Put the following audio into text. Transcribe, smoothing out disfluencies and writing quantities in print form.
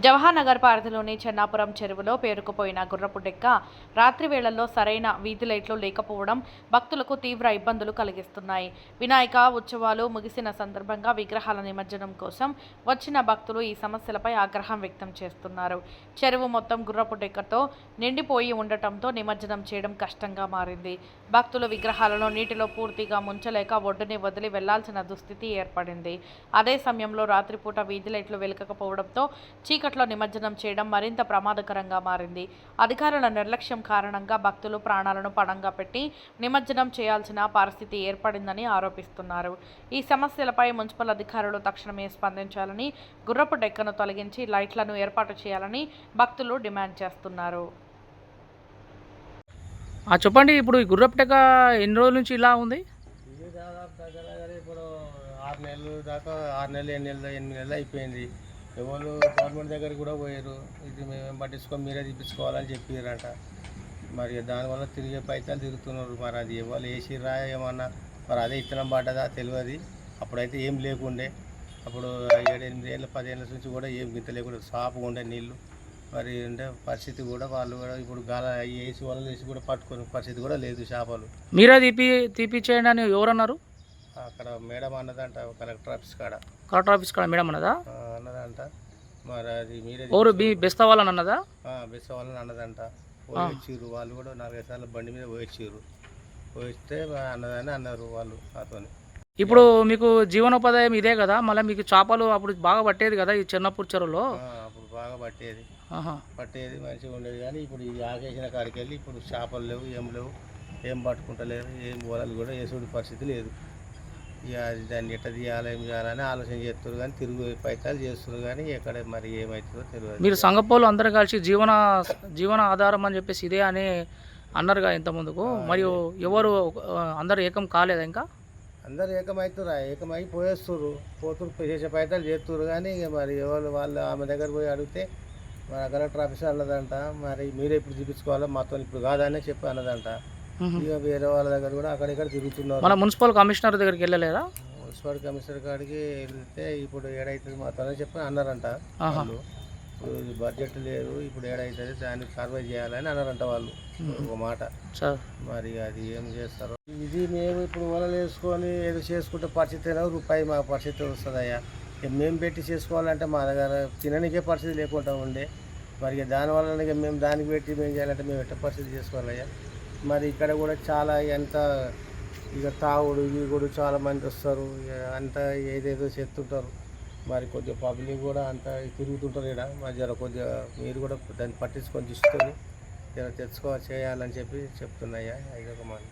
జవహర్ నగర్ పరిధిలోని చెన్నాపురం చెరువులో పేరుకుపోయిన గుర్రపు డెక్క రాత్రి వేళల్లో సరైన వీధి లైట్లు లేకపోవడం భక్తులకు తీవ్ర ఇబ్బందులు కలిగిస్తున్నాయి. వినాయక ఉత్సవాలు ముగిసిన సందర్భంగా విగ్రహాల నిమజ్జనం కోసం వచ్చిన భక్తులు ఈ సమస్యలపై ఆగ్రహం వ్యక్తం చేస్తున్నారు. చెరువు మొత్తం గుర్రపు డెక్కతో నిండిపోయి ఉండటంతో నిమజ్జనం చేయడం కష్టంగా మారింది. భక్తులు విగ్రహాలను నీటిలో పూర్తిగా ముంచలేక ఒడ్డుని వదిలి వెళ్లాల్సిన దుస్థితి ఏర్పడింది. అదే సమయంలో రాత్రిపూట వీధి లైట్లు వెలకకపోవడంతో చీకట్లో నిమజ్జనం చేయడం మరింత ప్రమాదకరంగా మారింది. అధికారుల నిర్లక్ష్యం కారణంగా భక్తులు ప్రాణాలను పణంగా పెట్టి నిమజ్జనం చేయాల్సిన పరిస్థితి ఏర్పడిందని ఆరోపిస్తున్నారు. ఈ సమస్యలపై మున్సిపల్ అధికారులు తక్షణమే స్పందించాలని, గుర్రపు డెక్కను తొలగించి లైట్లను ఏర్పాటు చేయాలని భక్తులు డిమాండ్ చేస్తున్నారు. చెప్పండి, ఇప్పుడు ఈ గుర్రపు డెక్క ఎన్ని రోజుల నుంచి ఇలా ఉంది? ఇది దాదాపు దగ్గర ఇప్పుడు 6 నెలలు దాకా 6 నెలలు 8 నెలలు అయిపోయింది. ఎవరు గవర్నమెంట్ దగ్గరికి కూడా పోయారు. ఇది మేమేం పట్టించుకొని మీరే తీపించుకోవాలని చెప్పారంట. మరి దానివల్ల తిరిగే పైసలు తిరుగుతున్నారు. మరి అది ఎవరు వేసిరా ఏమన్నా మరి అదే ఇత్తనం పడ్డదా తెలియదు. అప్పుడైతే ఏం లేకుండే. అప్పుడు 7-8 ఏళ్ళ 10 ఏళ్ళ నుంచి కూడా ఏం గింత లేకుండా సాపుగా ఉండే నీళ్ళు. మరి అంటే పరిస్థితి కూడా వాళ్ళు కూడా ఇప్పుడు గాల వేసి వాళ్ళు వేసి కూడా పట్టుకునే పరిస్థితి కూడా లేదు. చేపలు మీరే తీపిచ్చేయండి అని ఎవరన్నారు? అక్కడ మేడం అన్నదంట, కలెక్టర్ ఆఫీస్ కాడ. కలెక్టర్ ఆఫీస్ కాడ మేడం అన్నదా? అన్నదంట. మరి అది మీరే బెస్తా వాళ్ళని అన్నదా? బెస్త వాళ్ళని అన్నదంట. పోయొచ్చిర్రు వాళ్ళు కూడా 4-5 సార్లు బండి మీద పోయొచ్చిర్రు. పోయిస్తే అన్నదని అన్నారు వాళ్ళు నాతో. ఇప్పుడు మీకు జీవనోపాధ్యాయం ఇదే కదా, మళ్ళీ మీకు చేపలు అప్పుడు బాగా పట్టేది కదా ఈ చెన్నాపూర్ చెరువులో? అప్పుడు బాగా పట్టేది మంచిగా ఉండేది. కానీ ఇప్పుడు ఈ ఆకేసిన కాడికి వెళ్ళి ఇప్పుడు చేపలు లేవు, ఏం పట్టుకుంటలేరు, ఏం వలలు కూడా వేసుడు పరిస్థితి లేదు. ఇక దాన్ని ఎట్లా తీయాలి ఏం చేయాలని ఆలోచన చేస్తారు. కానీ తిరుగు పైతాలు చేస్తారు. కానీ ఎక్కడ మరి ఏమవుతుందో తెలియదు. మీరు సంఘపోలు అందరూ కలిసి జీవన ఆధారం అని చెప్పేసి ఇదే అని అన్నారుగా ఇంతకుముందుకు, మరియు ఎవరు అందరు ఏకం కాలేదా? ఇంకా అందరు ఏకమై పోతురు చేసే పైతాలు చేస్తున్నారు. కానీ ఇక మరి ఎవరు వాళ్ళు ఆమె దగ్గర పోయి అడిగితే మన కలెక్టర్ ఆఫీసర్ అన్నదంట, మరి మీరే ఇప్పుడు చూపించుకోవాలి మాతో ఇప్పుడు కాదని చెప్పి అన్నదంట. ఇక వేరే వాళ్ళ దగ్గర కూడా అక్కడిక్కడ తిరుగుతున్నారు. మన మున్సిపల్ కమిషనర్ దగ్గరికి వెళ్ళలేదా? మున్సిపల్ కమిషనర్ కాడికి వెళ్తే ఇప్పుడు ఏడవుతుంది మాతోనే చెప్పి అన్నారంట. వాళ్ళు ఇప్పుడు బడ్జెట్ లేదు, ఇప్పుడు ఏడవుతుంది దాన్ని సర్వే చేయాలని అన్నారంట వాళ్ళు ఒక మాట. మరి అది ఏం చేస్తారో. ఇది మేము ఇప్పుడు వలలు వేసుకొని ఏదో చేసుకుంటే పరిస్థితి రూపాయి మా పరిస్థితి వస్తుందయ్యా. మేము పెట్టి చేసుకోవాలంటే మా దగ్గర తిననికే పరిస్థితి లేకుండా ఉండే. మరి దానివల్ల మేము దానికి పెట్టి మేము చేయాలంటే మేము ఎట్ట పరిస్థితి చేసుకోవాలయ్యా. మరి ఇక్కడ కూడా చాలా ఎంత ఇక తాగుడు కూడా చాలా మంది వస్తారు. అంతా ఏదేదో చేస్తుంటారు. మరి కొద్దిగా పబ్లిక్ కూడా అంతా తిరుగుతుంటారు. ఇక్కడ మరి జర కొద్దిగా మీరు కూడా దాన్ని పట్టించుకొని తీసుకొని జర తెచ్చుకో చేయాలని చెప్పి చెప్తున్నాయ్యా. ఇదొక మాట.